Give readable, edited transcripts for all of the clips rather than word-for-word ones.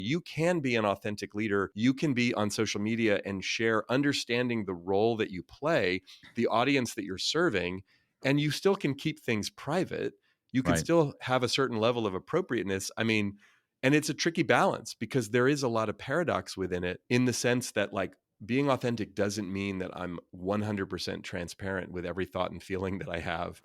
You can be an authentic leader. You can be on social media and share understanding the role that you play, the audience that you're serving, and you still can keep things private. You can Right. still have a certain level of appropriateness. I mean, and it's a tricky balance because there is a lot of paradox within it, in the sense that, like, being authentic doesn't mean that I'm 100% transparent with every thought and feeling that I have.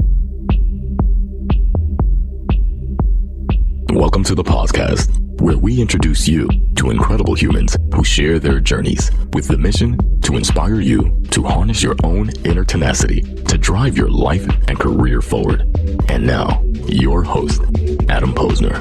Welcome to the podcast, where we introduce you to incredible humans who share their journeys with the mission to inspire you to harness your own inner tenacity to drive your life and career forward. And now, your host, Adam Posner.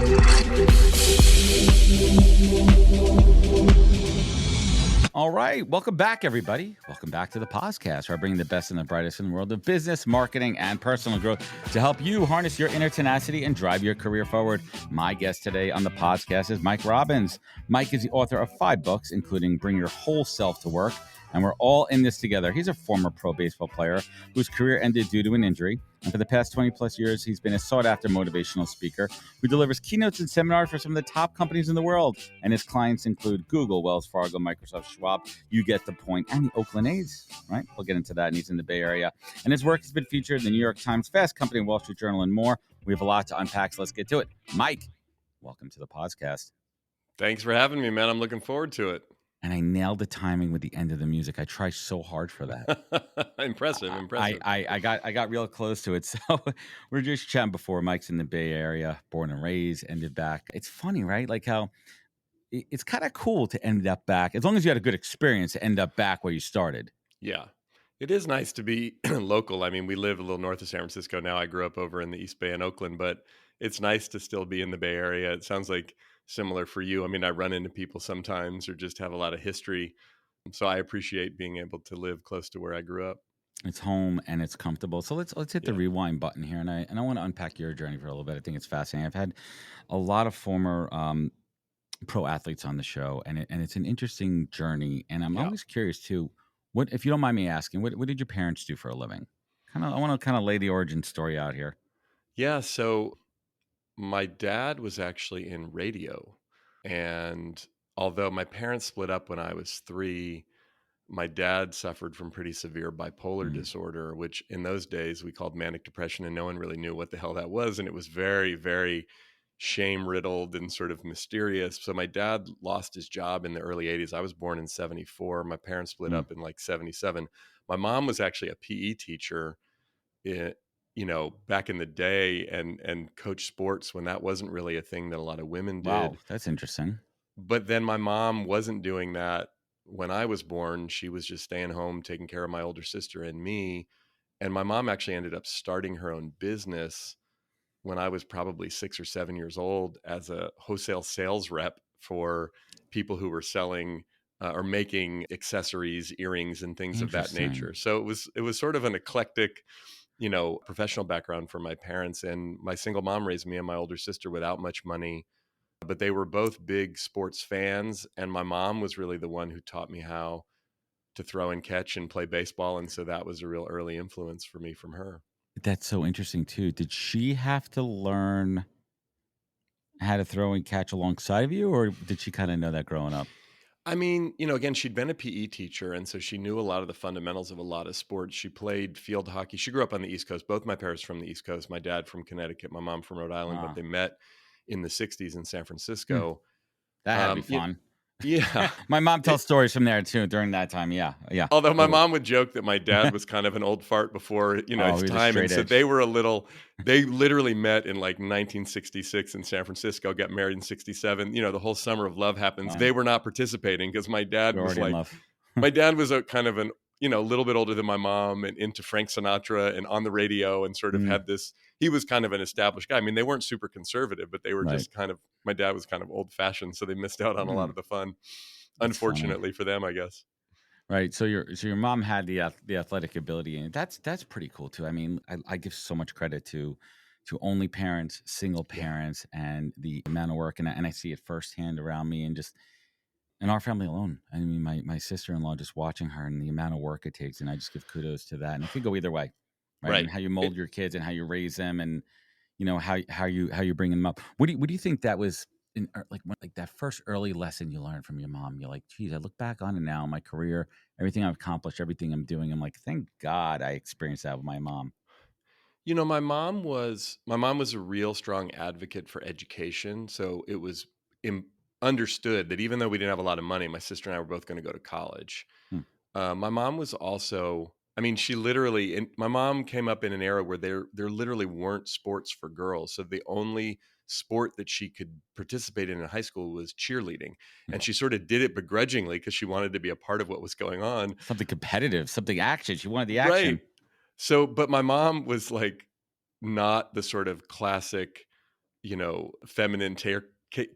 All right. Welcome back, everybody. Welcome back to the podcast, where I bring the best and the brightest in the world of business, marketing, and personal growth to help you harness your inner tenacity and drive your career forward. My guest today on the podcast is Mike Robbins. Mike is the author of 5 books, including Bring Your Whole Self to Work, and we're all in this together. He's a former pro baseball player whose career ended due to an injury. And for the past 20 plus years, he's been a sought-after motivational speaker who delivers keynotes and seminars for some of the top companies in the world. And his clients include Google, Wells Fargo, Microsoft, Schwab. You get the point. And the Oakland A's, right? We'll get into that. And he's in the Bay Area. And his work has been featured in the New York Times, Fast Company, Wall Street Journal, and more. We have a lot to unpack, so let's get to it. Mike, welcome to the podcast. Thanks for having me, man. I'm looking forward to it. And I nailed the timing with the end of the music. I try so hard for that. Impressive. I got real close to it. So we're just chatting before. Mike's in the Bay Area, born and raised, ended back. It's funny, right? Like how it's kind of cool to end up back, as long as you had a good experience, to end up back where you started. Yeah. It is nice to be local. I mean, we live a little north of San Francisco now. I grew up over in the East Bay in Oakland, but it's nice to still be in the Bay Area. It sounds like similar for you. I mean, I run into people sometimes or just have a lot of history. So I appreciate being able to live close to where I grew up. It's home and it's comfortable. So let's hit the rewind button here, and I want to unpack your journey for a little bit. I think it's fascinating. I've had a lot of former pro athletes on the show, and it's an interesting journey. And I'm always curious too. What, if you don't mind me asking, what did your parents do for a living? I want to lay the origin story out here. Yeah. So my dad was actually in radio, and although my parents split up when I was 3, my dad suffered from pretty severe bipolar disorder, which in those days we called manic depression, and no one really knew what the hell that was. And it was very, very shame riddled and sort of mysterious. So my dad lost his job in the early 80s. I was born in 74. My parents split up in like 77. My mom was actually a PE teacher back in the day, and coach sports when that wasn't really a thing that a lot of women did. Wow, that's interesting. But then my mom wasn't doing that when I was born. She was just staying home, taking care of my older sister and me. And my mom actually ended up starting her own business when I was probably 6 or 7 years old as a wholesale sales rep for people who were selling or making accessories, earrings, and things of that nature. So it was sort of an eclectic, professional background for my parents. And my single mom raised me and my older sister without much money, but they were both big sports fans. And my mom was really the one who taught me how to throw and catch and play baseball. And so that was a real early influence for me from her. That's so interesting too. Did she have to learn how to throw and catch alongside of you, or did she kind of know that growing up? I mean, again, she'd been a PE teacher, and so she knew a lot of the fundamentals of a lot of sports. She played field hockey. She grew up on the East Coast. Both my parents from the East Coast. My dad from Connecticut, my mom from Rhode Island, but they met in the 60s in San Francisco. That had to be fun. Yeah. My mom tells stories from there too during that time. Yeah. Although my mom would joke that my dad was kind of an old fart before, his time. And so they literally met in like 1966 in San Francisco, got married in 67. The whole summer of love happens. Wow. They were not participating because my dad was my dad was a kind of a little bit older than my mom and into Frank Sinatra and on the radio and sort of had this, he was kind of an established guy. I mean, they weren't super conservative, but they were just kind of, my dad was kind of old fashioned. So they missed out on a lot of the fun, unfortunately for them, I guess. Right. So your mom had the athletic ability, and that's pretty cool too. I mean, I give so much credit to only parents, single parents, and the amount of work. And I see it firsthand around me and just in our family alone. I mean, my sister-in-law, just watching her and the amount of work it takes. And I just give kudos to that. And it could go either way, right? And how you mold your kids and how you raise them and, how you bring them up. What do you think that was? like that first early lesson you learned from your mom? You're like, geez, I look back on it now, my career, everything I've accomplished, everything I'm doing. I'm like, thank God I experienced that with my mom. My mom was a real strong advocate for education, so it was im understood that even though we didn't have a lot of money, my sister and I were both gonna go to college. Hmm. My mom was also, I mean, she literally, and my mom came up in an era where there literally weren't sports for girls. So the only sport that she could participate in high school was cheerleading. Hmm. And she sort of did it begrudgingly because she wanted to be a part of what was going on. Something competitive, something action. She wanted the Right. action. So, but my mom was like not the sort of classic, feminine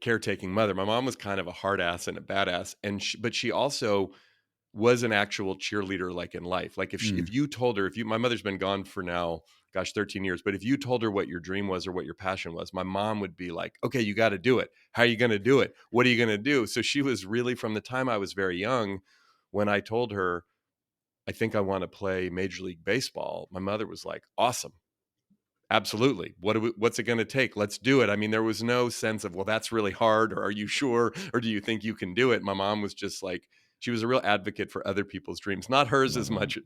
caretaking mother. My mom was kind of a hard ass and a badass. But she also was an actual cheerleader, like in life. Like Hmm. if you told her, my mother's been gone for now, gosh, 13 years, but if you told her what your dream was or what your passion was, my mom would be like, okay, you got to do it. How are you going to do it? What are you going to do? So she was really, from the time I was very young, when I told her, I think I want to play Major League Baseball, my mother was like, awesome. Absolutely. What's it going to take? Let's do it. I mean, there was no sense of, well, that's really hard, or are you sure, or do you think you can do it? My mom was just like, she was a real advocate for other people's dreams, not hers Love as that. much,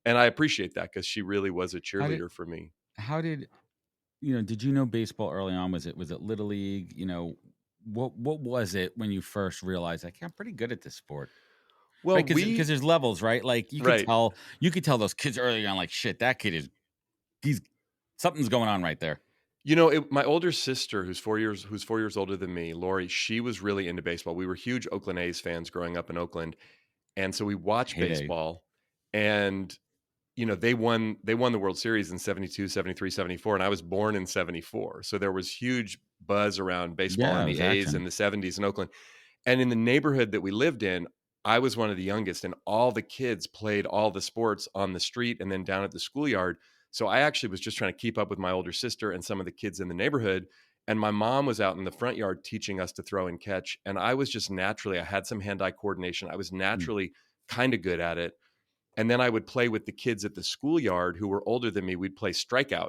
and I appreciate that because she really was a How did cheerleader for me. how did did you know baseball early on? Was it little league? What was it when you first realized like I'm pretty good at this sport? Well, Right? Because there's levels, right? Like right. you could tell those kids early on, like shit, that kid he's something's going on right there. My older sister, who's 4 years older than me, Lori, she was really into baseball. We were huge Oakland A's fans growing up in Oakland. And so we watched Heyday. baseball, and they won the World Series in 72, 73, 74, and I was born in 74. So there was huge buzz around baseball Yeah, and it the was A's action. in the 70s in Oakland. And in the neighborhood that we lived in, I was one of the youngest, and all the kids played all the sports on the street and then down at the schoolyard. So I actually was just trying to keep up with my older sister and some of the kids in the neighborhood. And my mom was out in the front yard teaching us to throw and catch. And I was just naturally, I had some hand eye coordination. I was Mm. naturally kind of good at it. And then I would play with the kids at the schoolyard who were older than me. We'd play strikeout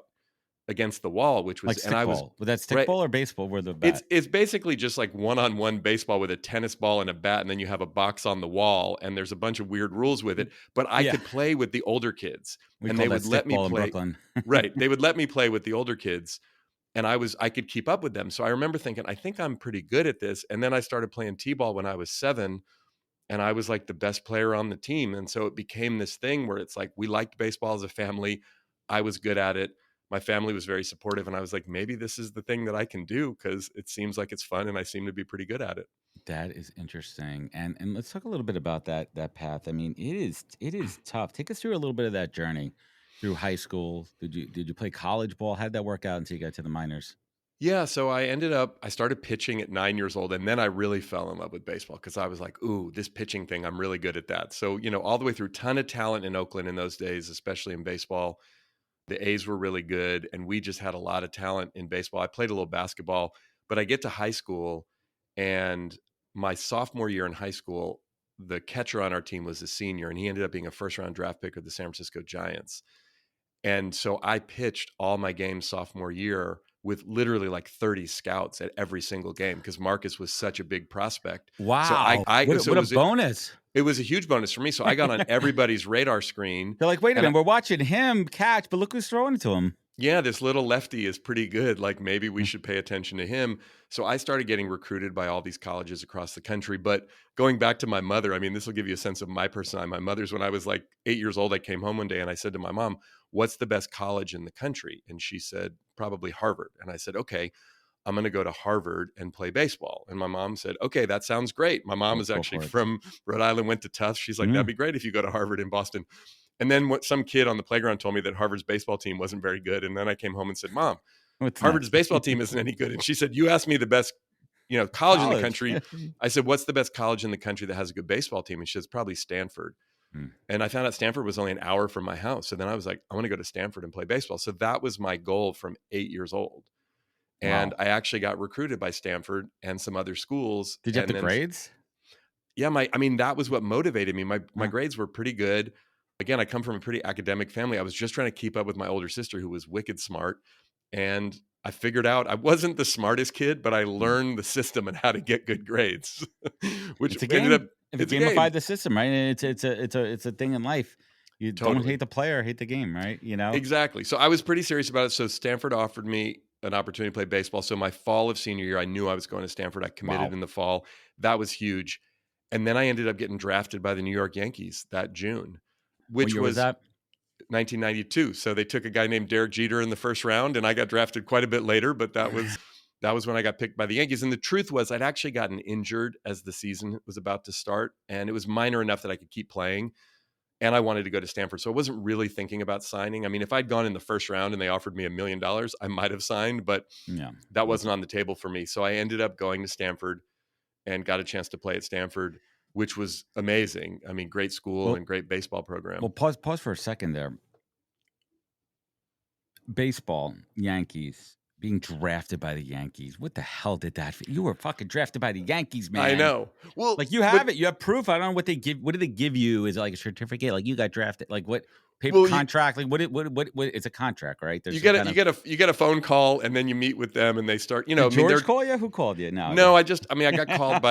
against the wall, which was, Like and I was stickball. Was that right. stickball or baseball with the It's bat? it's basically just like one-on-one baseball with a tennis ball and a bat, and then you have a box on the wall, and there's a bunch of weird rules with it. But I Yeah. could play with the older kids, We and call they that would let me stickball in play. Brooklyn. Right, they would let me play with the older kids, and I could keep up with them. So I remember thinking, I think I'm pretty good at this. And then I started playing t-ball when I was 7, and I was like the best player on the team. And so it became this thing where it's like we liked baseball as a family. I was good at it. My family was very supportive, and I was like, maybe this is the thing that I can do because it seems like it's fun and I seem to be pretty good at it. That is interesting. And let's talk a little bit about that path. I mean, it is tough. Take us through a little bit of that journey through high school. Did you play college ball? How did that work out until you got to the minors? Yeah, so I started pitching at 9 years old, and then I really fell in love with baseball because I was like, ooh, this pitching thing, I'm really good at that. So, all the way through, ton of talent in Oakland in those days, especially in baseball. The A's were really good, and we just had a lot of talent in baseball. I played a little basketball, but I get to high school, and my sophomore year in high school, the catcher on our team was a senior, and he ended up being a first-round draft pick of the San Francisco Giants. And so I pitched all my games sophomore year with literally like 30 scouts at every single game because Marcus was such a big prospect. So Wow. so What a bonus. it was a huge bonus for me. So I got on everybody's radar screen. They're like, wait a And minute, we're watching him catch, but look who's throwing it to him. yeah, this little lefty is pretty good. Like maybe we should pay attention to him. So I started getting recruited by all these colleges across the country. But going back to my mother, I mean, this will give you a sense of my personality. My mother's, when I was like 8 years old, I came home one day and I said to my mom, what's the best college in the country? And she said, probably Harvard. And I said, okay, I'm going to go to Harvard and play baseball. And my mom said, okay, that sounds great. My mom is Go actually for it. from Rhode Island, went to Tufts. She's like, that'd be great if you go to Harvard in Boston. And then some kid on the playground told me that Harvard's baseball team wasn't very good. And then I came home and said, Mom, What's Harvard's next? baseball team isn't any good. And she said, you asked me the best, college in the College. country. I said, what's the best college in the country that has a good baseball team? And she says, probably Stanford. And I found out Stanford was only an hour from my house. So then I was like, I want to go to Stanford and play baseball. So that was my goal from 8 years old. And Wow. I actually got recruited by Stanford and some other schools. Did you have And the then, grades? yeah, that was what motivated me. My grades were pretty good. Again, I come from a pretty academic family. I was just trying to keep up with my older sister who was wicked smart. and I figured out I wasn't the smartest kid, but I learned the system and how to get good grades, which It's a ended up game. If you it's a gamify game. the system, right? And it's a thing in life. You don't Totally. hate the player, hate the game, right? You know? Exactly. So I was pretty serious about it. So Stanford offered me an opportunity to play baseball. So my fall of senior year, I knew I was going to Stanford. I committed Wow. in the fall. That was huge. And then I ended up getting drafted by the New York Yankees that June, What which year was was that? 1992. So they took a guy named Derek Jeter in the first round, and I got drafted quite a bit later, but that was when I got picked by the Yankees. And the truth was I'd actually gotten injured as the season was about to start, and it was minor enough that I could keep playing. And I wanted to go to Stanford. So I wasn't really thinking about signing. I mean, if I'd gone in the first round and they offered me $1 million, I might have signed, but Yeah. that wasn't on the table for me. So I ended up going to Stanford and got a chance to play at Stanford, which was amazing. I mean, great school and great baseball program. Well, pause for a second there. Baseball, Yankees, being drafted by the Yankees. What the hell did that? You were fucking drafted by the Yankees, man. I know. Well, like you have it. You have proof. I don't know what they give. What do they give you? Is it like a certificate? Like you got drafted? Like what paper contract? Like what? It's a contract, right? There's you get a phone call and then you meet with them and they start. Did George call you? Who called you? No, I got called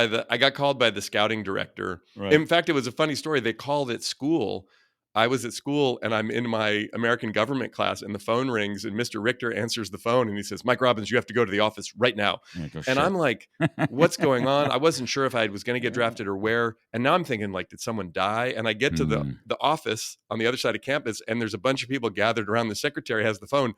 by the scouting director. Right. In fact, it was a funny story. They called at school. I was at school and I'm in my American government class and the phone rings and Mr. Richter answers the phone and he says, "Mike Robbins, you have to go to the office right now." And I'm like, what's going on? I wasn't sure if I was going to get drafted or where. And now I'm thinking like, did someone die? And I get to the office on the other side of campus and there's a bunch of people gathered around. The secretary has the phone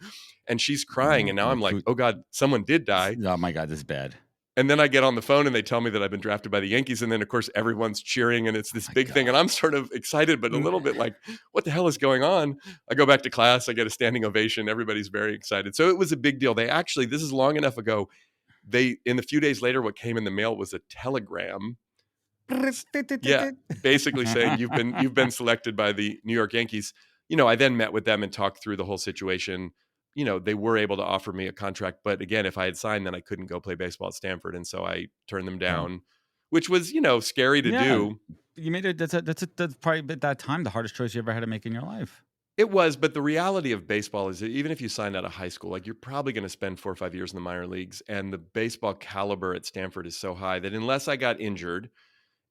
and she's crying. And now I'm like, oh God, someone did die. Oh my God, this is bad. And then I get on the phone and they tell me that I've been drafted by the Yankees. And then, of course, everyone's cheering and it's this big thing. And I'm sort of excited, but a little bit like, what the hell is going on? I go back to class. I get a standing ovation. Everybody's very excited. So it was a big deal. They actually, this is long enough ago. In the few days later, what came in the mail was a telegram. Yeah, basically saying you've been selected by the New York Yankees. I then met with them and talked through the whole situation. They were able to offer me a contract, but again, if I had signed, then I couldn't go play baseball at Stanford, and so I turned them down, which was scary to do. You made it. That's probably at that time the hardest choice you ever had to make in your life. It was, but the reality of baseball is that even if you signed out of high school, like you're probably going to spend 4 or 5 years in the minor leagues, and the baseball caliber at Stanford is so high that unless I got injured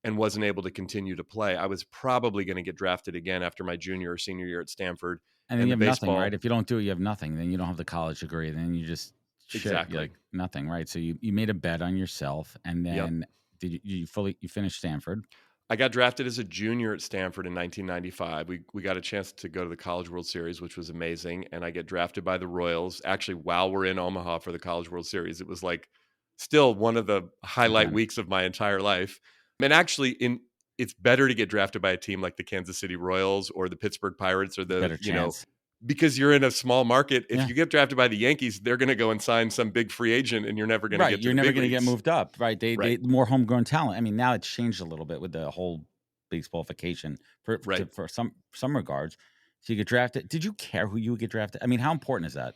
and wasn't able to continue to play, I was probably going to get drafted again after my junior or senior year at Stanford. And then you have nothing, right? If you don't do it, you have nothing. Then you don't have the college degree. Then you just exactly like nothing, right? So you made a bet on yourself, and then did you finished Stanford? I got drafted as a junior at Stanford in 1995. We got a chance to go to the College World Series, which was amazing. And I get drafted by the Royals. Actually, while we're in Omaha for the College World Series, it was like still one of the highlight weeks of my entire life. And actually, it's better to get drafted by a team like the Kansas City Royals or the Pittsburgh Pirates or the because you're in a small market. If you get drafted by the Yankees, they're going to go and sign some big free agent, and you're never going to get to You're the never big going to get leagues. moved up, right? They more homegrown talent. I mean, now it's changed a little bit with the whole baseballification for some regards. So you get drafted. Did you care who you would get drafted? I mean, how important is that?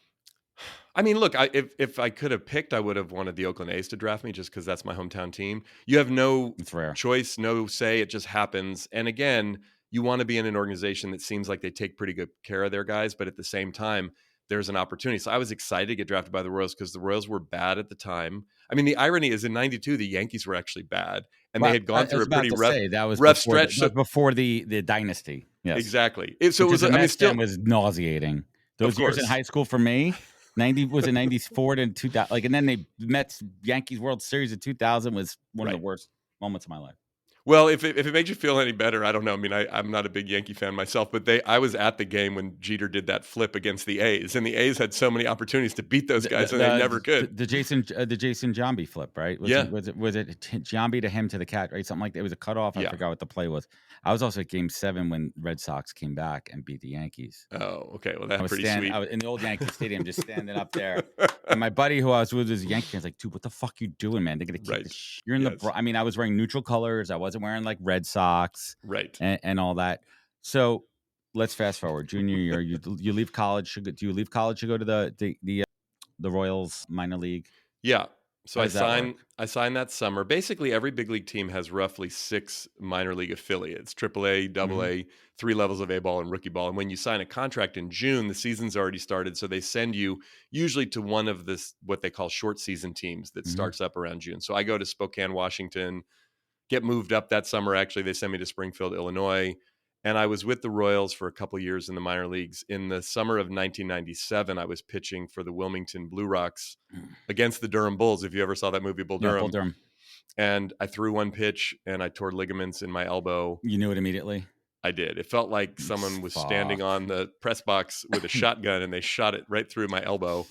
I mean, look, if I could have picked, I would have wanted the Oakland A's to draft me just because that's my hometown team. You have no choice, no say. It just happens. And again, you want to be in an organization that seems like they take pretty good care of their guys, but at the same time, there's an opportunity. So I was excited to get drafted by the Royals because the Royals were bad at the time. I mean, the irony is in 92, the Yankees were actually bad, and they had gone through a pretty rough stretch. Before the dynasty. Yes. Exactly. So it was, still was nauseating. Those years in high school for me. 94 to 2000, and then the Mets Yankees World Series of 2000 was one of the worst moments of my life. Well, if it makes you feel any better, I don't know. I mean, I'm not a big Yankee fan myself, but I was at the game when Jeter did that flip against the A's, and the A's had so many opportunities to beat those guys, and they never could. The Jason Giambi flip, right? Was it Giambi to him to the catch, right? Something like that. It was a cutoff. I forgot what the play was. I was also at Game 7 when Red Sox came back and beat the Yankees. Oh, okay. Well, that's pretty sweet. I was in the old Yankee Stadium, just standing up there, and my buddy who I was with was a Yankee fan. I was like, "Dude, what the fuck you doing, man? They're gonna keep this you're in the." I mean, I was wearing neutral colors. I wasn't wearing like Red Sox, and all that. So let's fast forward. Junior year, you leave college. Do you leave college to go to the Royals minor league? Yeah. So How does that work? I signed that summer. Basically, every big league team has roughly 6 minor league affiliates: AAA, Hmm. AA, 3 levels of A ball, and rookie ball. And when you sign a contract in June, the season's already started. So they send you usually to one of this what they call short season teams that Hmm. starts up around June. So I go to Spokane, Washington, get moved up that summer. Actually, they sent me to Springfield, Illinois. And I was with the Royals for a couple of years in the minor leagues. In the summer of 1997, I was pitching for the Wilmington Blue Rocks against the Durham Bulls. If you ever saw that movie, Bull Yeah, Bull Durham. Durham. And I threw one pitch and I tore ligaments in my elbow. You knew it immediately. I did. It felt like someone was standing Fuck. on the press box with a shotgun and they shot it right through my elbow.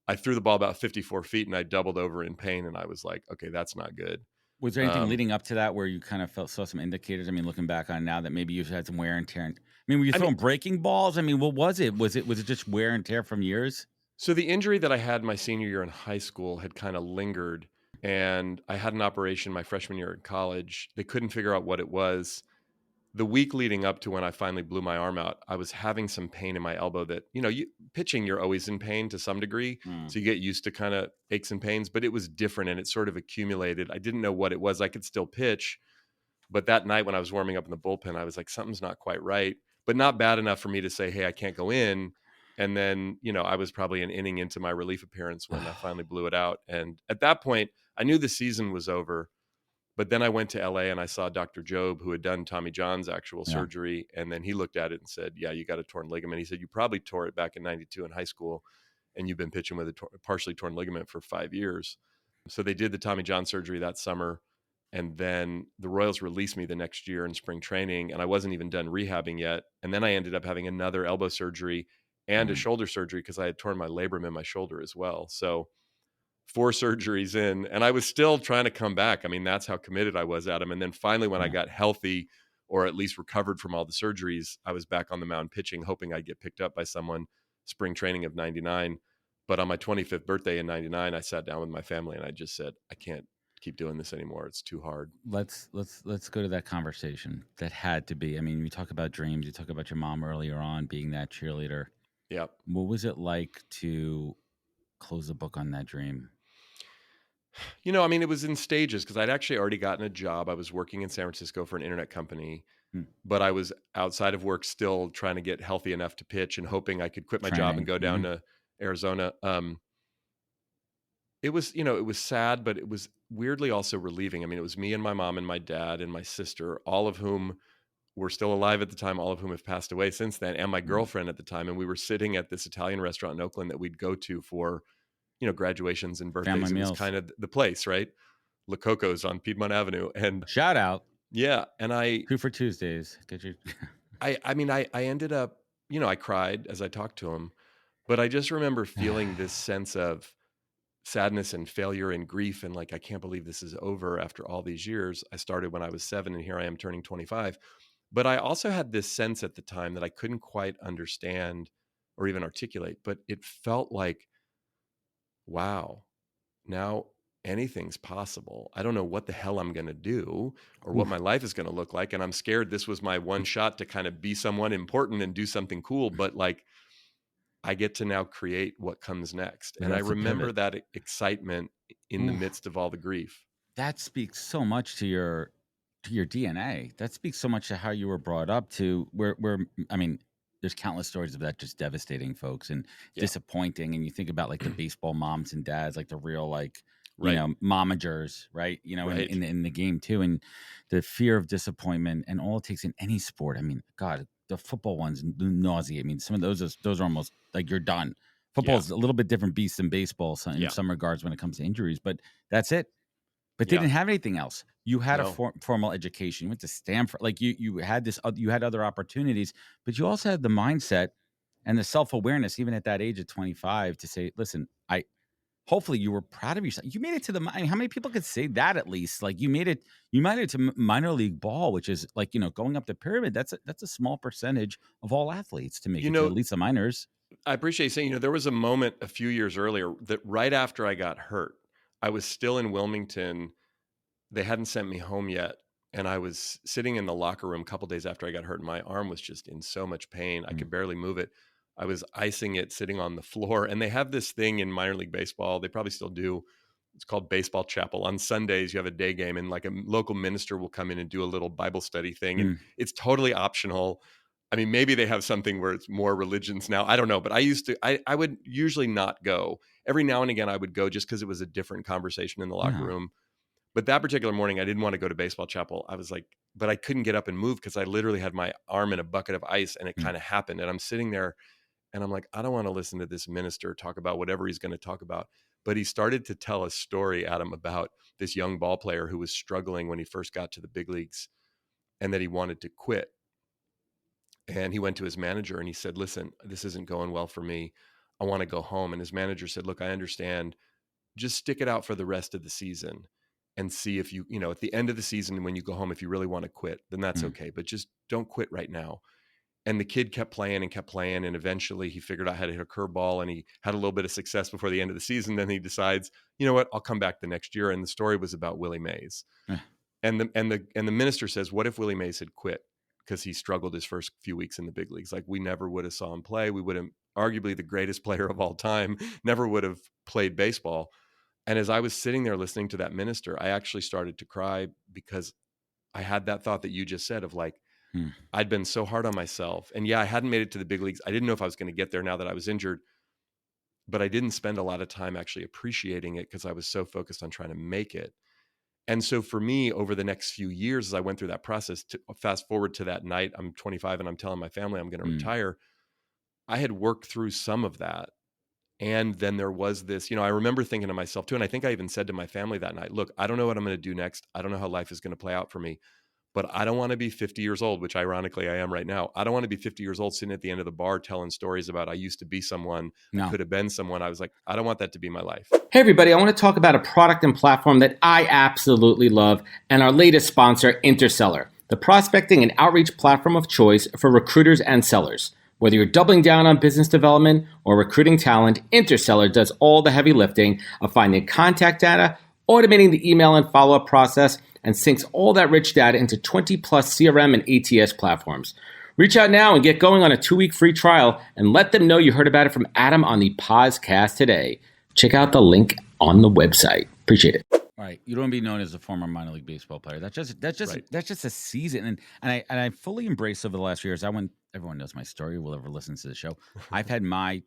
I threw the ball about 54 feet and I doubled over in pain. And I was like, okay, that's not good. Was there anything leading up to that where you kind of saw some indicators? I mean, looking back on it now that maybe you've had some wear and tear. I mean, were you I mean, throwing breaking balls? I mean, what was it? Was it just wear and tear from years? so the injury that I had my senior year in high school had kind of lingered. And I had an operation my freshman year in college. They couldn't figure out what it was. The week leading up to when I finally blew my arm out, I was having some pain in my elbow that, pitching, you're always in pain to some degree. Mm. So you get used to kind of aches and pains, but it was different and it sort of accumulated. I didn't know what it was. I could still pitch. But that night when I was warming up in the bullpen, I was like, something's not quite right, but not bad enough for me to say, hey, I can't go in. And then, I was probably an inning into my relief appearance when I finally blew it out. And at that point, I knew the season was over. But then I went to LA and I saw Dr. Job, who had done Tommy John's actual Yeah. surgery. And then he looked at it and said, yeah, you got a torn ligament. He said, you probably tore it back in 92 in high school and you've been pitching with a partially torn ligament for 5 years. So they did the Tommy John surgery that summer. And then the Royals released me the next year in spring training and I wasn't even done rehabbing yet. And then I ended up having another elbow surgery and a Mm. shoulder surgery because I had torn my labrum in my shoulder as well. So 4 surgeries in, and I was still trying to come back. I mean, that's how committed I was at him. And then finally, when I Yeah. got healthy or at least recovered from all the surgeries, I was back on the mound pitching, hoping I'd get picked up by someone spring training of 99. But on my 25th birthday in 99, I sat down with my family and I just said, I can't keep doing this anymore. It's too hard. Let's go to that conversation. That had to be. I mean, you talk about dreams. You talk about your mom earlier on being that cheerleader. Yeah. What was it like to close the book on that dream? I mean, it was in stages because I'd actually already gotten a job. I was working in San Francisco for an internet company, Hmm. but I was outside of work still trying to get healthy enough to pitch and hoping I could quit my job and Training. go down to Arizona. It was, it was sad, but it was weirdly also relieving. I mean, it was me and my mom and my dad and my sister, all of whom were still alive at the time, all of whom have passed away since then, and my girlfriend at the time. And we were sitting at this Italian restaurant in Oakland that we'd go to for, graduations and Family birthdays. It was meals. kind of the place, right? La Coco's on Piedmont Avenue. And Shout out. yeah, and I 2 for Tuesdays. Get your mean, I ended up, I cried as I talked to him, but I just remember feeling this sense of sadness and failure and grief and like, I can't believe this is over after all these years. I started when I was 7 and here I am turning 25. But I also had this sense at the time that I couldn't quite understand or even articulate, but it felt like, wow, now anything's possible. I don't know what the hell I'm going to do or what Oof. my life is going to look like. And I'm scared this was my one shot to kind of be someone important and do something cool. But like, I get to now create what comes next. And I That's the remember pivot. that excitement in the Oof. midst of all the grief. That speaks so much to your DNA. That speaks so much to how you were brought up to where I mean, there's countless stories of that just devastating folks and Yeah. disappointing. And you think about like the baseball moms and dads, like the real like Right. momagers, right? Right. In the game too. And the fear of disappointment and all it takes in any sport. I mean, God, the football ones nauseate. I mean, some of those are almost like you're done. Football's a little bit different beast than baseball in Yeah. some regards when it comes to injuries, but that's it. But they Yeah. didn't have anything else. You had a No. formal education. You went to Stanford. Like you had you had other opportunities, but you also had the mindset and the self-awareness, even at that age of 25, to say, listen, hopefully you were proud of yourself. You made it to I mean, how many people could say that at least? Like you made it to minor league ball, which is like, going up the pyramid. That's a small percentage of all athletes to make You it to know, at least the minors. I appreciate you saying, there was a moment a few years earlier that right after I got hurt, I was still in Wilmington. They hadn't sent me home yet. And I was sitting in the locker room a couple days after I got hurt. And my arm was just in so much pain. I could barely move it. I was icing it sitting on the floor. And they have this thing in minor league baseball. They probably still do. it's called Baseball Chapel. On Sundays, you have a day game, and like a local minister will come in and do a little Bible study thing. And it's totally optional. I mean, maybe they have something where it's more religions now. I don't know. But I would usually not go. Every now and again, I would go just because it was a different conversation in the locker room. But that particular morning, I didn't want to go to Baseball Chapel. I was like, but I couldn't get up and move because I literally had my arm in a bucket of ice, and it kind of happened. And I'm sitting there and I'm like, I don't want to listen to this minister talk about whatever he's going to talk about. But he started to tell a story, Adam, about this young ball player who was struggling when he first got to the big leagues and that he wanted to quit. And he went to his manager and he said, listen, this isn't going well for me. I want to go home. And his manager said, look, I understand. Just stick it out for the rest of the season and see if you know, at the end of the season, when you go home, if you really want to quit, then that's okay. But just don't quit right now. And the kid kept playing. And eventually he figured out how to hit a curveball, and he had a little bit of success before the end of the season. Then he decides, you know what, I'll come back the next year. And the story was about Willie Mays. And the minister says, what if Willie Mays had quit because he struggled his first few weeks in the big leagues? Like, we never would have saw him play. We would have, arguably the greatest player of all time, never would have played baseball. And as I was sitting there listening to that minister, I actually started to cry because I had that thought that you just said of like, I'd been so hard on myself. And yeah, I hadn't made it to the big leagues. I didn't know if I was going to get there now that I was injured, but I didn't spend a lot of time actually appreciating it because I was so focused on trying to make it. And so for me, over the next few years, as I went through that process, to fast forward to that night, I'm 25 and I'm telling my family I'm going to retire. I had worked through some of that. And then there was this, I remember thinking to myself too, and I think I even said to my family that night, look, I don't know what I'm going to do next. I don't know how life is going to play out for me. But I don't want to be 50 years old, which ironically I am right now. I don't want to be 50 years old sitting at the end of the bar telling stories about I used to be someone, I could have been someone. I was like, I don't want that to be my life. Hey everybody, I want to talk about a product and platform that I absolutely love, and our latest sponsor, Interseller, the prospecting and outreach platform of choice for recruiters and sellers. Whether you're doubling down on business development or recruiting talent, Interseller does all the heavy lifting of finding contact data, automating the email and follow-up process, and syncs all that rich data into 20 plus CRM and ATS platforms. Reach out now and get going on a 2-week free trial and let them know you heard about it from Adam on the podcast today. Check out the link on the website. Appreciate it. All right, you don't want to be known as a former minor league baseball player. That's just a season, and I fully embrace over the last few years. Everyone knows my story. Whoever listens to the show, I've had my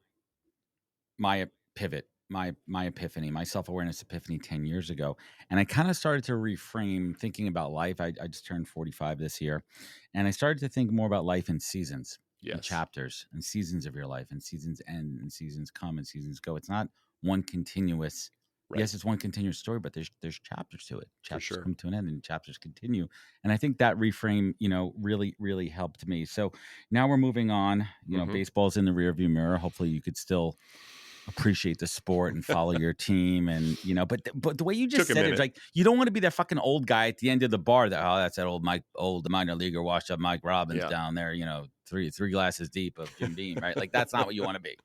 pivot, my epiphany, my self-awareness epiphany 10 years ago, and I kind of started to reframe thinking about life. I just turned 45 this year, and I started to think more about life in seasons, and chapters, and seasons of your life, and seasons end, and seasons come, and seasons go. It's not one continuous. Right. Yes, it's one continuous story, but there's chapters to it. Chapters come to an end and chapters continue. And I think that reframe, really, really helped me. So now we're moving on. Baseball's in the rearview mirror. Hopefully you could still appreciate the sport and follow your team. And, but the way you just said it, it's like, you don't want to be that fucking old guy at the end of the bar that's that old minor leaguer washed up Mike Robbins down there, three glasses deep of Jim Beam, right? Like, that's not what you want to be.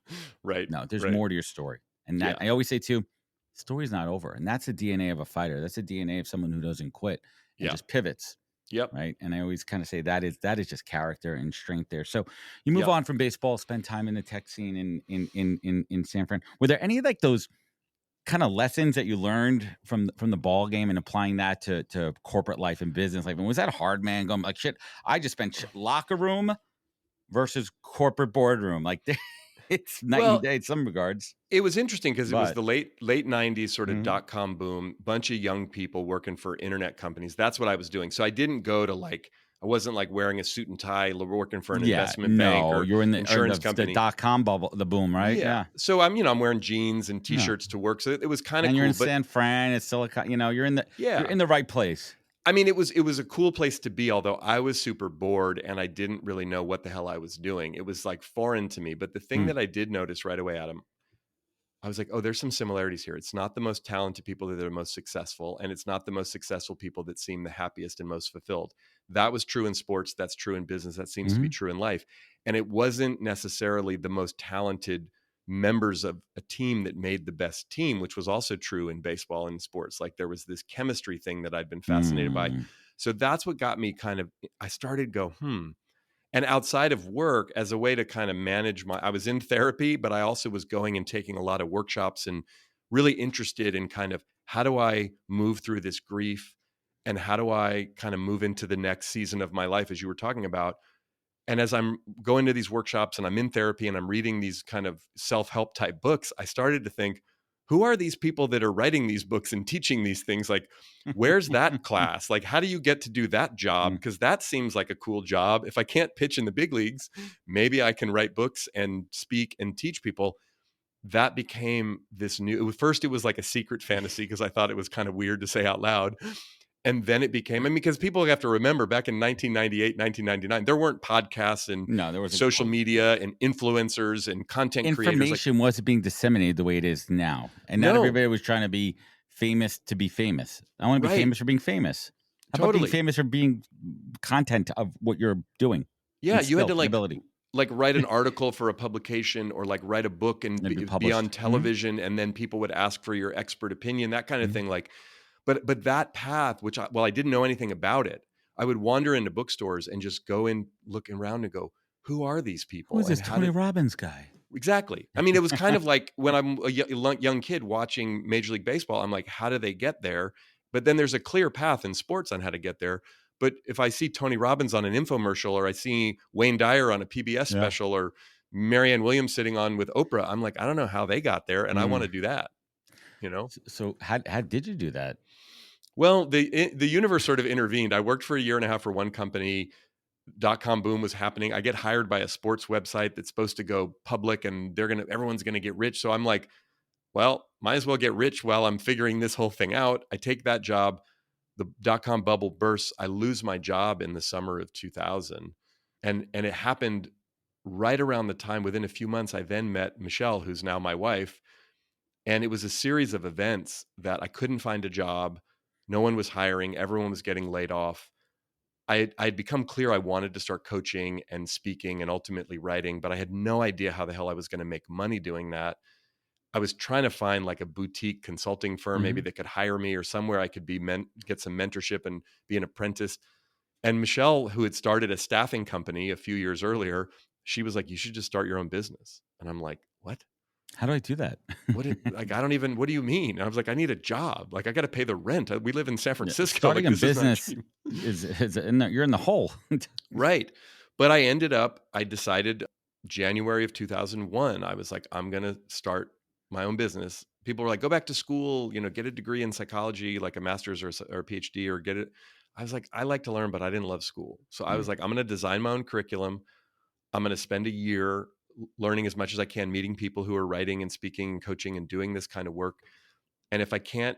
Right. No, there's more to your story. And that I always say too, story's not over. And that's the DNA of a fighter. That's the DNA of someone who doesn't quit and just pivots. Yep. Right. And I always kind of say that is just character and strength there. So you move on from baseball, spend time in the tech scene in San Fran. Were there any like those kind of lessons that you learned from the ball game and applying that to corporate life and business life? And was that hard, man? Going like, shit, I just spent locker room versus corporate boardroom. Like it's night and day in some regards. It was interesting because it was the late 90s sort of .com boom, bunch of young people working for internet companies. That's what I was doing. So I didn't go to I wasn't like wearing a suit and tie working for an investment bank or you're in the insurance company. The .com bubble, the boom, right? Yeah. So I'm wearing jeans and t-shirts to work. So it was kind of cool. And you're in San Fran, it's Silicon, you're in the right place. I mean, it was a cool place to be, although I was super bored and I didn't really know what the hell I was doing. It was like foreign to me. But the thing that I did notice right away, Adam, I was like, oh, there's some similarities here. It's not the most talented people that are most successful, and it's not the most successful people that seem the happiest and most fulfilled. That was true in sports. That's true in business. That seems to be true in life. And it wasn't necessarily the most talented members of a team that made the best team, which was also true in baseball and sports. Like there was this chemistry thing that I'd been fascinated by. So that's what got me I started to go, And outside of work, as a way to kind of manage I was in therapy, but I also was going and taking a lot of workshops and really interested in kind of how do I move through this grief? And how do I kind of move into the next season of my life, as you were talking about? And as I'm going to these workshops and I'm in therapy and I'm reading these kind of self-help type books, I started to think, who are these people that are writing these books and teaching these things? Like, where's that class? Like, how do you get to do that job? Because that seems like a cool job. If I can't pitch in the big leagues, maybe I can write books and speak and teach people. That became this new, first it was like a secret fantasy because I thought it was kind of weird to say out loud. And then it became, I mean, because people have to remember back in 1998, 1999, there weren't podcasts and No, there was social media and influencers and content creators. Like, information wasn't being disseminated the way it is now. And not No. everybody was trying to be famous to be famous. I want to be Right. famous for being famous. How about Totally. being famous for being content of what you're doing? Yeah, and you had skill, to ability. like write an article for a publication or like write a book and And be be published. on television, and then people would ask for your expert opinion, that kind of thing. Like, but that path, which I didn't know anything about it. I would wander into bookstores and just go in, looking around and go, who are these people? Who's this And how Tony did- Robbins guy? Exactly. I mean, it was kind of like when I'm a young kid watching Major League Baseball, I'm like, how do they get there? But then there's a clear path in sports on how to get there. But if I see Tony Robbins on an infomercial, or I see Wayne Dyer on a PBS special, or Marianne Williams sitting on with Oprah, I'm like, I don't know how they got there, and I want to do that. You know? So how did you do that? Well, the universe sort of intervened. I worked for a year and a half for one company. .com boom was happening. I get hired by a sports website that's supposed to go public, and everyone's gonna get rich. So I'm like, well, might as well get rich while I'm figuring this whole thing out. I take that job. The .com bubble bursts. I lose my job in the summer of 2000, and it happened right around the time. Within a few months, I then met Michelle, who's now my wife, and it was a series of events that I couldn't find a job. No one was hiring. Everyone was getting laid off. I'd become clear I wanted to start coaching and speaking and ultimately writing, but I had no idea how the hell I was going to make money doing that. I was trying to find like a boutique consulting firm, maybe that could hire me, or somewhere I could get some mentorship and be an apprentice. And Michelle, who had started a staffing company a few years earlier, she was like, you should just start your own business. And I'm like, what? How do I do that? What do you mean? And I was like, I need a job. Like, I got to pay the rent. We live in San Francisco. Starting like, a business is you're in the hole. Right. But I decided January of 2001, I was like, I'm going to start my own business. People were like, go back to school, get a degree in psychology, like a master's or a PhD, or get it. I was like, I like to learn, but I didn't love school. So I was like, I'm going to design my own curriculum. I'm going to spend a year learning as much as I can, meeting people who are writing and speaking and coaching and doing this kind of work. And if I can't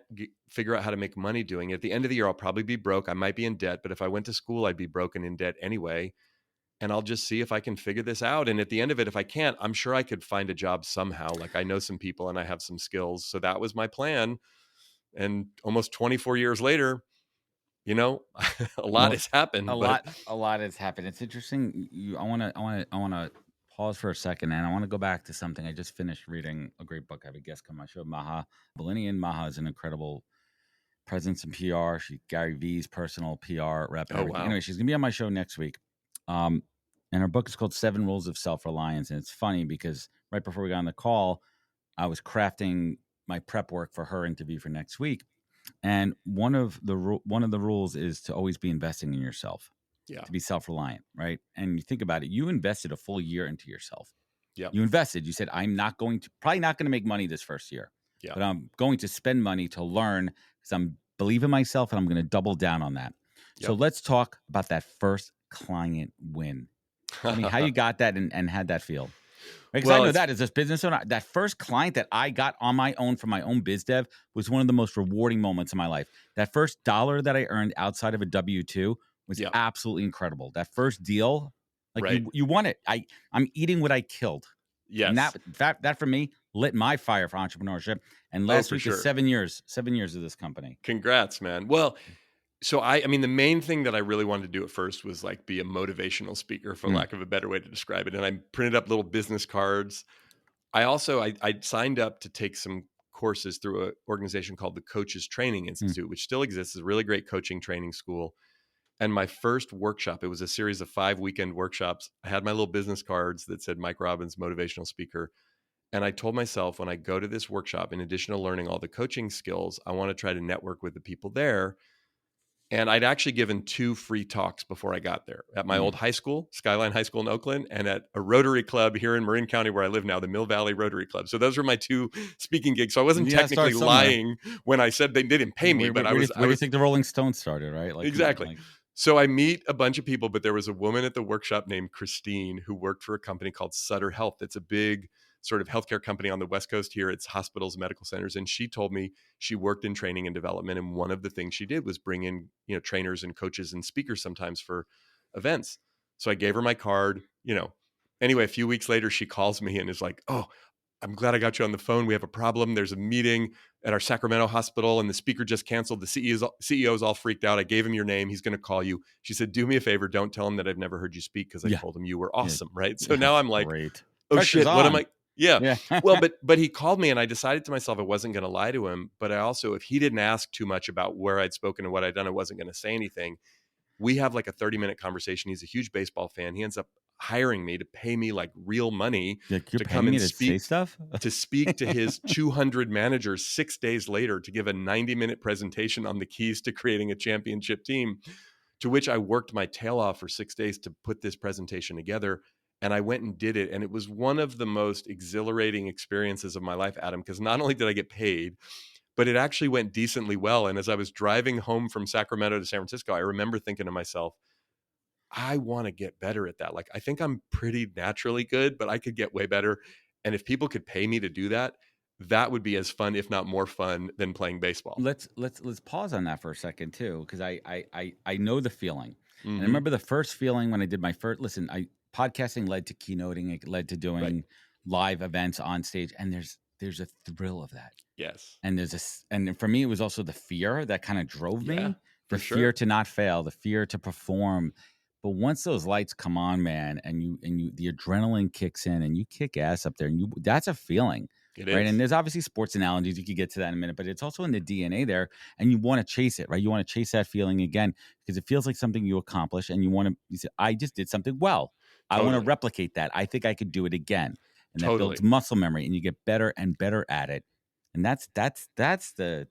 figure out how to make money doing it, at the end of the year, I'll probably be broke. I might be in debt, but if I went to school, I'd be broken in debt anyway. And I'll just see if I can figure this out. And at the end of it, if I can't, I'm sure I could find a job somehow. Like, I know some people and I have some skills. So that was my plan. And almost 24 years later, a lot has happened. A lot has happened. It's interesting. I want to pause for a second, and I want to go back to something. I just finished reading a great book. I have a guest come on my show, Maha Balinian. Maha is an incredible presence in PR. She's Gary Vee's personal PR rep. And everything. Wow. Anyway, she's gonna be on my show next week. And her book is called 7 Rules of Self-Reliance. And it's funny because right before we got on the call, I was crafting my prep work for her interview for next week. And one of the rules is to always be investing in yourself. Yeah. To be self-reliant, right? And you think about it, you invested a full year into yourself. Yeah. You invested. You said, I'm probably not going to make money this first year. Yeah. But I'm going to spend money to learn because I believe in myself and I'm going to double down on that. Yep. So let's talk about that first client win. I mean, how you got that and how'd that feel? Because I know that as a business owner, that first client that I got on my own from my own biz dev was one of the most rewarding moments in my life. That first dollar that I earned outside of a W-2 was absolutely incredible. That first deal, like you won it. I'm eating what I killed. Yes. And that for me lit my fire for entrepreneurship. And last week is 7 years of this company. Congrats, man. Well, so I mean, the main thing that I really wanted to do at first was like be a motivational speaker, for lack of a better way to describe it. And I printed up little business cards. I signed up to take some courses through an organization called the Coaches Training Institute, which still exists. It's a really great coaching training school. And my first workshop, it was a series of 5 weekend workshops. I had my little business cards that said Mike Robbins, motivational speaker. And I told myself, when I go to this workshop, in addition to learning all the coaching skills, I want to try to network with the people there. And I'd actually given 2 free talks before I got there, at my old high school, Skyline High School in Oakland, and at a Rotary Club here in Marin County where I live now, the Mill Valley Rotary Club. So those were my 2 speaking gigs. So I wasn't You gotta start technically somewhere. lying when I said they didn't pay me, but Where do I you was think the Rolling Stones started, right? Like, come on, exactly. like, So I meet a bunch of people, but there was a woman at the workshop named Christine who worked for a company called Sutter Health. It's a big sort of healthcare company on the West Coast here. It's hospitals, medical centers. And she told me she worked in training and development. And one of the things she did was bring in, trainers and coaches and speakers sometimes for events. So I gave her my card, Anyway, a few weeks later, she calls me and is like, "Oh, I'm glad I got you on the phone. We have a problem. There's a meeting at our Sacramento hospital and the speaker just canceled. The CEO's all freaked out. I gave him your name. He's going to call you." She said, "Do me a favor. Don't tell him that I've never heard you speak, because I yeah, told him you were yeah, awesome." Right. So now I'm like, great. "Oh Pressure's shit, what am on. I?" Yeah. Yeah. Well, but he called me and I decided to myself I wasn't going to lie to him. But I also, if he didn't ask too much about where I'd spoken and what I'd done, I wasn't going to say anything. We have like a 30-minute conversation. He's a huge baseball fan. He ends up hiring me to pay me like real money Like, you're to paying come me and to say stuff? speak to his 200 managers 6 days later to give a 90-minute presentation on the keys to creating a championship team, to which I worked my tail off for 6 days to put this presentation together. And I went and did it. And it was one of the most exhilarating experiences of my life, Adam, because not only did I get paid, but it actually went decently well. And as I was driving home from Sacramento to San Francisco, I remember thinking to myself, I want to get better at that. Like, I think I'm pretty naturally good, but I could get way better. And if people could pay me to do that, that would be as fun, if not more fun, than playing baseball. Let's pause on that for a second too, because I know the feeling. And I Mm-hmm. remember the first feeling when I did my first podcasting led to keynoting, it led to doing live events on stage, and there's a thrill of that. Yes. And and for me, it was also the fear that kind of drove me, the fear to not fail, the fear to perform. But once those lights come on, man, and you the adrenaline kicks in and you kick ass up there, and that's a feeling. It right. is. And there's obviously sports analogies. You could get to that in a minute, but it's also in the DNA there, and you want to chase it, right? You want to chase that feeling again, because it feels like something you accomplish, and you say, I just did something well. I want to replicate that. I think I could do it again. And that builds muscle memory, and you get better and better at it. And that's the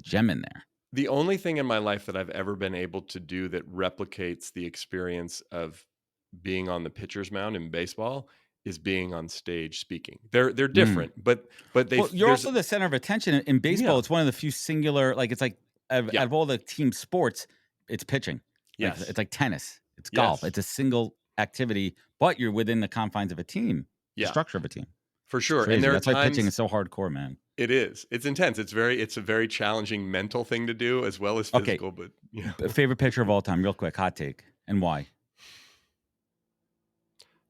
gem in there. The only thing in my life that I've ever been able to do that replicates the experience of being on the pitcher's mound in baseball is being on stage speaking. They're different, but you're also the center of attention in baseball. Yeah. It's one of the few singular, like, it's like out of all the team sports, it's pitching. Yes. Like, it's like tennis, it's golf. It's a single activity, but you're within the confines of a team, the structure of a team. For sure. And that's why pitching is so hardcore, man. It is. It's intense. It's a very challenging mental thing to do as well as physical. Okay. But favorite pitcher of all time, real quick, hot take, and why?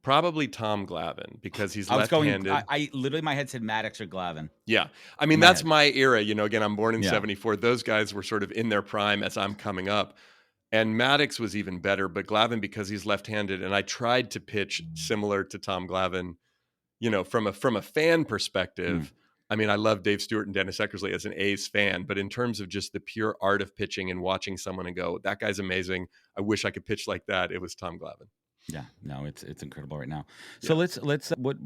Probably Tom Glavine, because he's left-handed. I literally, my head said Maddox or Glavine. Yeah. I mean, that's my era. Again, I'm born in 74. Those guys were sort of in their prime as I'm coming up. And Maddox was even better, but Glavine, because he's left-handed, and I tried to pitch similar to Tom Glavine, from a fan perspective. I mean, I love Dave Stewart and Dennis Eckersley as an A's fan, but in terms of just the pure art of pitching and watching someone and go, that guy's amazing, I wish I could pitch like that, it was Tom Glavine. Yeah, no, it's incredible right now. So let's what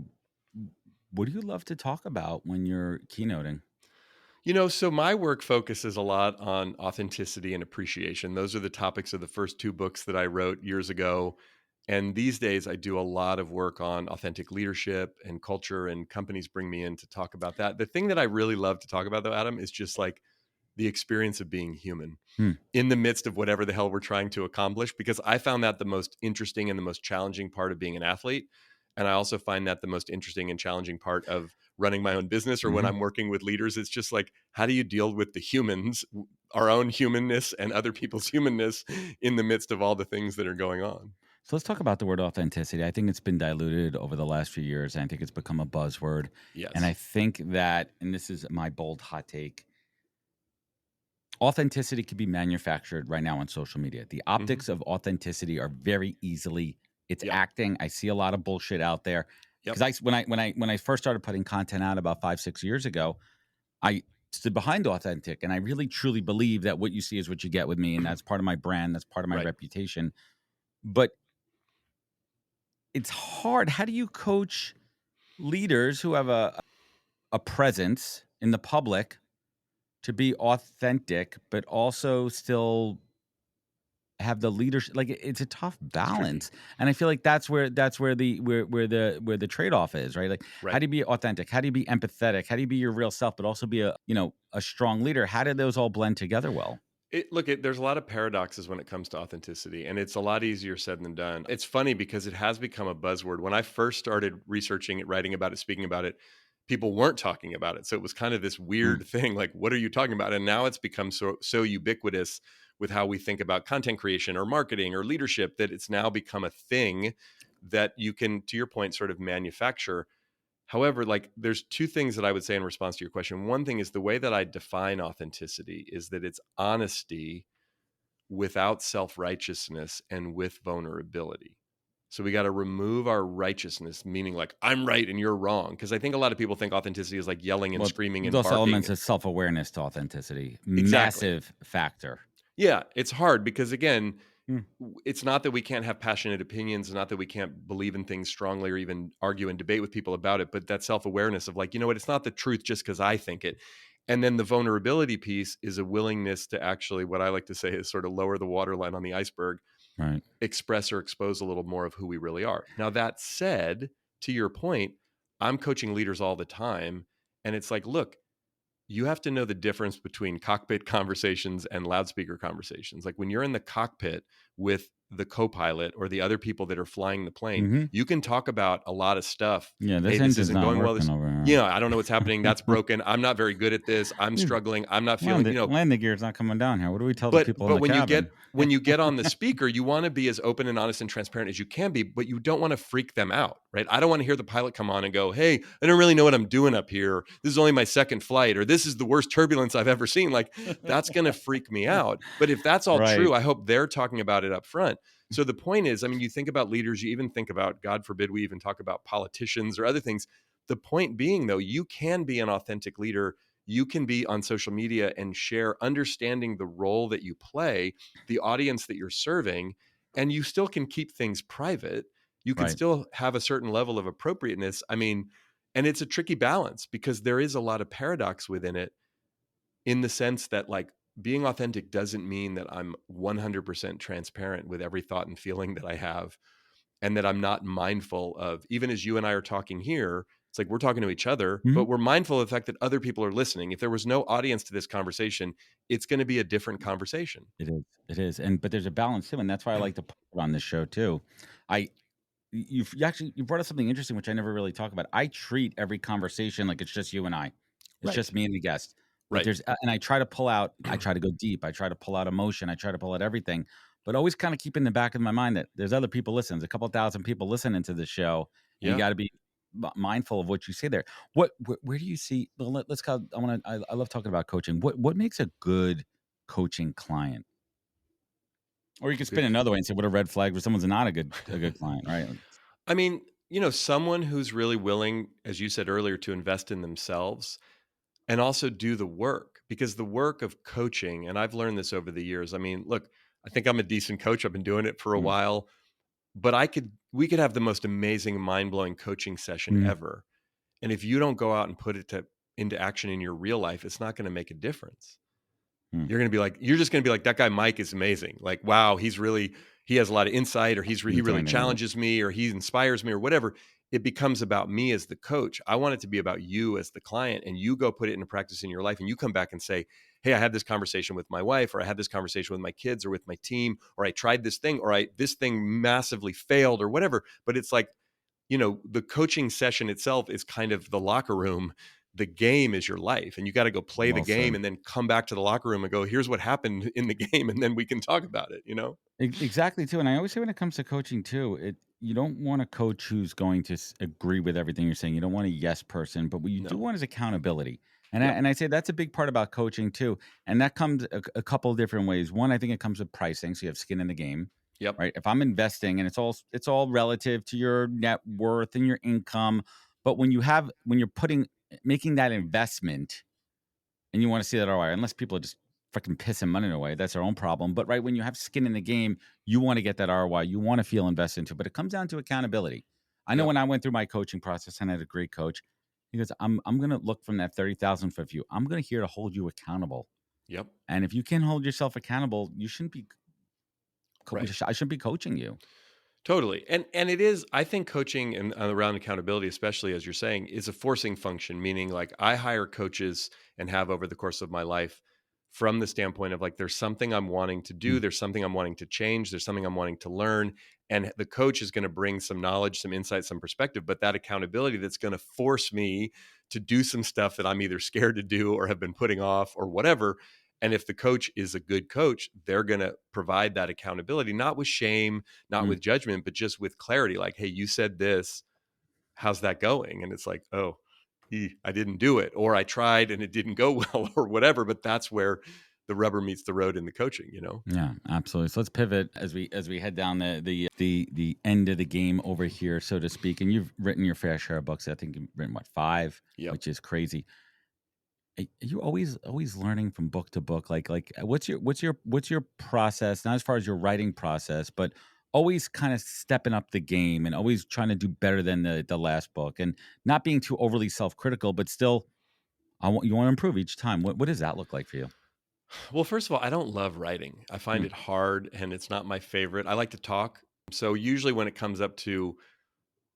do you love to talk about when you're keynoting? So my work focuses a lot on authenticity and appreciation. Those are the topics of the first 2 books that I wrote years ago. And these days I do a lot of work on authentic leadership and culture, and companies bring me in to talk about that. The thing that I really love to talk about, though, Adam, is just like the experience of being human in the midst of whatever the hell we're trying to accomplish, because I found that the most interesting and the most challenging part of being an athlete. And I also find that the most interesting and challenging part of running my own business, or when I'm working with leaders. It's just like, how do you deal with the humans, our own humanness and other people's humanness in the midst of all the things that are going on? So let's talk about the word authenticity. I think it's been diluted over the last few years. I think it's become a buzzword. Yes. And I think that, and this is my bold hot take, authenticity could be manufactured right now on social media. The optics of authenticity are very easily, it's acting. I see a lot of bullshit out there. Because when I first started putting content out about 5-6 years ago, I stood behind authentic, and I really truly believe that what you see is what you get with me, and that's part of my brand, that's part of my reputation. But it's hard. How do you coach leaders who have a presence in the public to be authentic, but also still have the leadership. Like it's a tough It's tricky. balance, and I feel like that's where the trade off is, right? Like, how Right. do you be authentic? How do you be empathetic? How do you be your real self, but also be a strong leader? How do those all blend together well? There's a lot of paradoxes when it comes to authenticity, and it's a lot easier said than done. It's funny because it has become a buzzword. When I first started researching it, writing about it, speaking about it, people weren't talking about it. So it was kind of this Mm, weird thing, like, what are you talking about? And now it's become so ubiquitous with how we think about content creation or marketing or leadership that it's now become a thing that you can, to your point, sort of manufacture. However, like there's two things that I would say in response to your question. One thing is the way that I define authenticity is that it's honesty without self-righteousness and with vulnerability. So we got to remove our righteousness, meaning like I'm right and you're wrong. Because I think a lot of people think authenticity is like yelling and well, screaming there's and also barking. elements of self-awareness to authenticity. Exactly. Massive factor. Yeah, it's hard because again, Mm, it's not that we can't have passionate opinions, not that we can't believe in things strongly or even argue and debate with people about it, but that self-awareness of like, you know what, it's not the truth just because I think it. And then the vulnerability piece is a willingness to actually, what I like to say is sort of lower the waterline on the iceberg, right. express or expose a little more of who we really are. Now, that said, to your point, I'm coaching leaders all the time. And it's like, look, you have to know the difference between cockpit conversations and loudspeaker conversations. Like when you're in the cockpit with the co-pilot or the other people that are flying the plane, Mm-hmm. you can talk about a lot of stuff. Yeah, Hey, this this engine's isn't not going well. working over I don't know what's happening. That's here. broken. I'm not very good at this. I'm struggling. I'm not feeling, Landing gear's not coming down here. What do we tell the but people in the cabin? when you get on the speaker, you want to be as open and honest and transparent as you can be, but you don't want to freak them out, right? I don't want to hear the pilot come on and go, "Hey, I don't really know what I'm doing up here. This is only my second flight, or this is the worst turbulence I've ever seen." Like that's going to freak me out. But if that's all Right. true, I hope they're talking about it up front. So the point is, I mean, you think about leaders, you even think about, God forbid, we even talk about politicians or other things. The point being, though, you can be an authentic leader, you can be on social media and share understanding the role that you play, the audience that you're serving, and you still can keep things private. You can Right. still have a certain level of appropriateness. I mean, and it's a tricky balance because there is a lot of paradox within it in the sense that like being authentic doesn't mean that I'm 100% transparent with every thought and feeling that I have and that I'm not mindful of, even as you and I are talking here, it's like we're talking to each other, Mhm. but we're mindful of the fact that other people are listening. If there was no audience to this conversation, it's going to be a different conversation. It is. It is. But there's a balance too, and that's why I like to put it on this show too. I you brought up something interesting which I never really talk about. I treat every conversation like it's just you and I. It's Right. just me and the guest. Like Right. and I try to pull out, I try to go deep, I try to pull out emotion, I try to pull out everything, but always kind of keep in the back of my mind that there's other people listening. There's a couple thousand people listening to the show, and you Yeah. got to be mindful of what you say there. Where do you see? Well, let's call. I love talking about coaching. What makes a good coaching client? Or you can spin Good. another way and say, what a red flag for someone's not a good client, right? I mean, someone who's really willing, as you said earlier, to invest in themselves and also do the work, because the work of coaching, and I've learned this over the years. I mean, look, I think I'm a decent coach. I've been doing it for a Mm, while, but we could have the most amazing, mind-blowing coaching session mm, ever. And if you don't go out and put it into action in your real life, it's not going to make a difference. mm. You're just going to be like, that guy Mike is amazing. Like, wow, he has a lot of insight, or he Didn't do really anything with it. challenges me, or he inspires me, or whatever. It becomes about me as the coach. I want it to be about you as the client, and you go put it into practice in your life, and you come back and say, hey, I had this conversation with my wife, or I had this conversation with my kids, or with my team, or I tried this thing, or this thing massively failed, or whatever. But it's like, the coaching session itself is kind of the locker room. The game is your life, and you got to go play the Well game said. and then come back to the locker room and go, here's what happened in the game. And then we can talk about it. Exactly too. And I always say when it comes to coaching too, you don't want a coach who's going to agree with everything you're saying. You don't want a yes person, but what you do No. want is accountability. Yep. I say that's a big part about coaching too. And that comes a couple of different ways. One, I think it comes with pricing, so you have skin in the game. Yep. Right. If I'm investing, and it's all relative to your net worth and your income. But when you're making that investment and you want to see that ROI, unless people are just freaking pissing money away, that's their own problem. But right, when you have skin in the game, you want to get that ROI. You want to feel invested into it. But it comes down to accountability. I know when I went through my coaching process and I had a great coach, he goes, I'm going to look from that 30,000 foot view. I'm going to here to hold you accountable. Yep. And if you can hold yourself accountable, you shouldn't be, Right. I shouldn't be coaching you. Totally. And it is, I think coaching and around accountability, especially as you're saying, is a forcing function, meaning like I hire coaches and have over the course of my life from the standpoint of like, there's something I'm wanting to do. There's something I'm wanting to change. There's something I'm wanting to learn. And the coach is going to bring some knowledge, some insight, some perspective, but that accountability that's going to force me to do some stuff that I'm either scared to do or have been putting off or whatever. And if the coach is a good coach, they're going to provide that accountability, not with shame, not with judgment, but just with clarity. Like, hey, you said this, how's that going? And it's like, oh, I didn't do it, or I tried and it didn't go well, or whatever. But that's where the rubber meets the road in the coaching, you know? Yeah, absolutely. So let's pivot as we head down the end of the game over here, so to speak. And you've written your fair share of books. I think you've written 5, which is crazy. Are you always learning from book to book? Like what's your process? Not as far as your writing process, but always kind of stepping up the game and always trying to do better than the last book, and not being too overly self-critical, but still you want to improve each time. What does that look like for you? Well, first of all, I don't love writing. I find it hard and it's not my favorite. I like to talk. So usually when it comes up to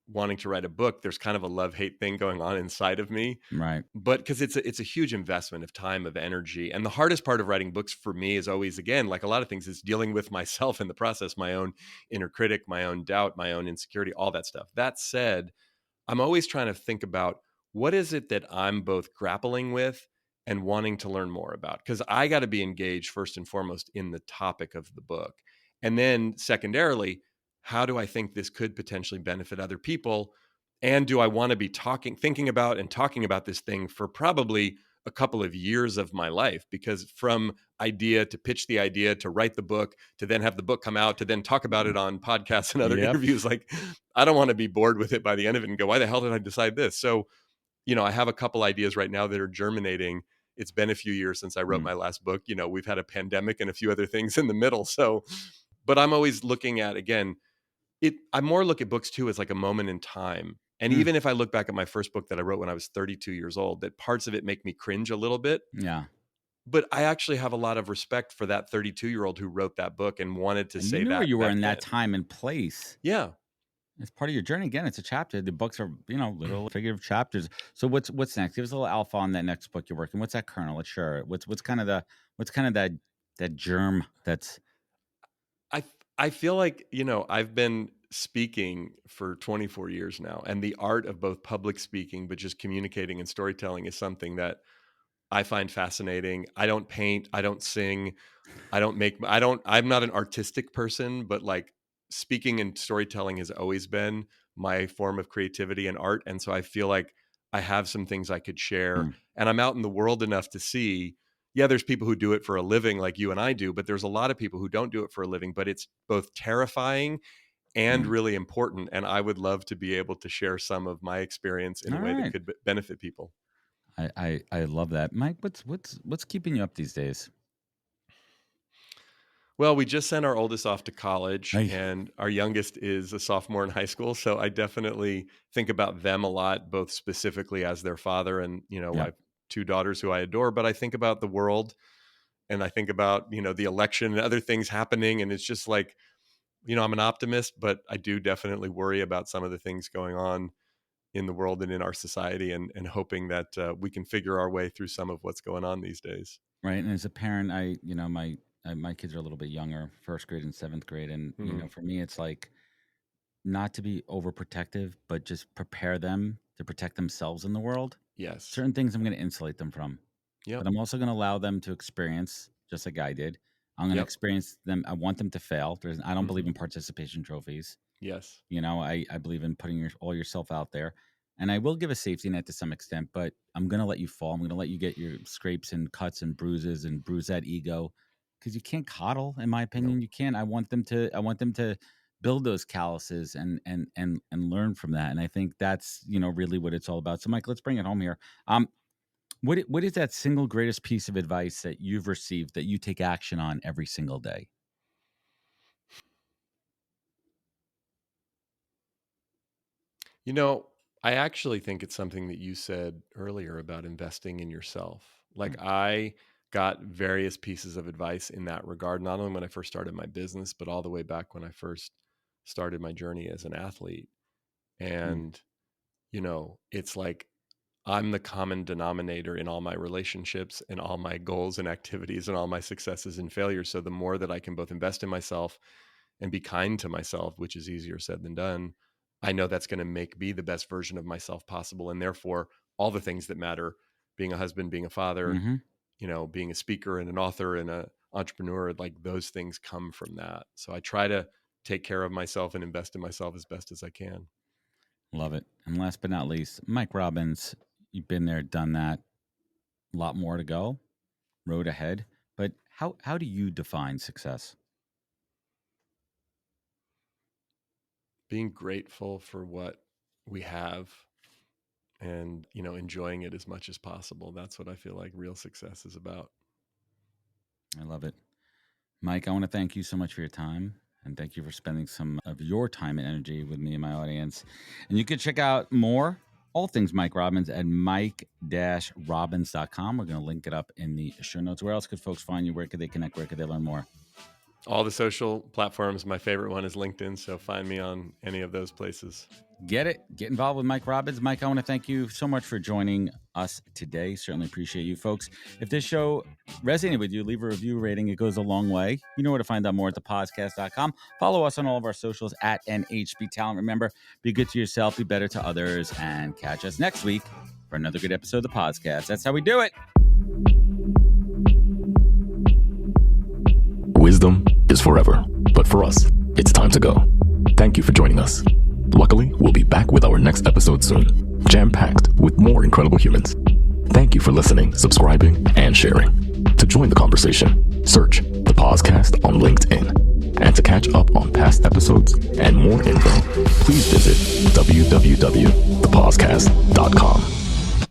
wanting to write a book, there's kind of a love-hate thing going on inside of me. Right. But because it's a huge investment of time, of energy. And the hardest part of writing books for me is always, again, like a lot of things, is dealing with myself in the process, my own inner critic, my own doubt, my own insecurity, all that stuff. That said, I'm always trying to think about what is it that I'm both grappling with and wanting to learn more about. Because I got to be engaged first and foremost in the topic of the book. And then secondarily, how do I think this could potentially benefit other people? And do I want to be thinking about and talking about this thing for probably a couple of years of my life? Because from idea to pitch the idea to write the book to then have the book come out to then talk about it on podcasts and other interviews, like I don't want to be bored with it by the end of it and go, why the hell did I decide this? So, I have a couple ideas right now that are germinating. It's been a few years since I wrote my last book. We've had a pandemic and a few other things in the middle. So, but I'm always looking at, again, I more look at books too as like a moment in time. And even if I look back at my first book that I wrote when I was 32 years old, that parts of it make me cringe a little bit. Yeah. But I actually have a lot of respect for that 32-year-old who wrote that book and wanted to say you knew that where you were in that then. time and place. Yeah. It's part of your journey. Again, it's a chapter. The books are, little figurative chapters. So what's next? Give us a little alpha on that next book you're working. What's that kernel? Let's share it. What's kind of that germ that's I feel like, I've been speaking for 24 years now, and the art of both public speaking, but just communicating and storytelling is something that I find fascinating. I don't paint, I don't sing, I'm not an artistic person, but like speaking and storytelling has always been my form of creativity and art. And so I feel like I have some things I could share, and I'm out in the world enough to see, yeah, there's people who do it for a living like you and I do, but there's a lot of people who don't do it for a living, but it's both terrifying and really important. And I would love to be able to share some of my experience in a way that could benefit people. I love that. Mike, what's keeping you up these days? Well, we just sent our oldest off to college, and our youngest is a sophomore in high school. So I definitely think about them a lot, both specifically as their father. And, I have 2 daughters who I adore, but I think about the world, and I think about, the election and other things happening. And it's just like, I'm an optimist, but I do definitely worry about some of the things going on in the world and in our society, and hoping that we can figure our way through some of what's going on these days. Right. And as a parent, my kids are a little bit younger, 1st grade and 7th grade. And, for me, it's like not to be overprotective, but just prepare them to protect themselves in the world. Yes. Certain things I'm going to insulate them from. Yep. But I'm also going to allow them to experience, just like I did. I'm going to experience them. I want them to fail. I don't believe in participation trophies. Yes. I believe in putting all yourself out there. And I will give a safety net to some extent, but I'm going to let you fall. I'm going to let you get your scrapes and cuts and bruises and bruise that ego, because you can't coddle, in my opinion. You can't. I want them to build those calluses and learn from that. And I think that's, really what it's all about. So Mike, let's bring it home here. What is that single greatest piece of advice that you've received that you take action on every single day? You know, I actually think it's something that you said earlier about investing in yourself. Like I got various pieces of advice in that regard, not only when I first started my business, but all the way back when I first started my journey as an athlete. Mm. And, it's like I'm the common denominator in all my relationships and all my goals and activities and all my successes and failures. So the more that I can both invest in myself and be kind to myself, which is easier said than done, I know that's going to make me the best version of myself possible. And therefore, all the things that matter, being a husband, being a father, Mm-hmm. being a speaker and an author and an entrepreneur, like those things come from that. So I try to take care of myself and invest in myself as best as I can. Love it. And last but not least, Mike Robbins, you've been there, done that. A lot more to go, road ahead. But how do you define success? Being grateful for what we have and, enjoying it as much as possible. That's what I feel like real success is about. I love it. Mike, I want to thank you so much for your time. And thank you for spending some of your time and energy with me and my audience. And you can check out more, all things Mike Robbins at mike-robbins.com. We're going to link it up in the show notes. Where else could folks find you? Where could they connect? Where could they learn more? All the social platforms. My favorite one is LinkedIn. So find me on any of those places. Get it. Get involved with Mike Robbins. Mike, I want to thank you so much for joining us today. Certainly appreciate you folks. If this show resonated with you, leave a review rating. It goes a long way. You know where to find out more at thepodcast.com. Follow us on all of our socials at NHB Talent. Remember, be good to yourself, be better to others, and catch us next week for another good episode of the podcast. That's how we do it. Wisdom is forever, but for us, it's time to go. Thank you for joining us. Luckily, we'll be back with our next episode soon, jam-packed with more incredible humans. Thank you for listening, subscribing, and sharing. To join the conversation, search The Podcast on LinkedIn. And to catch up on past episodes and more info, please visit www.thepodcast.com.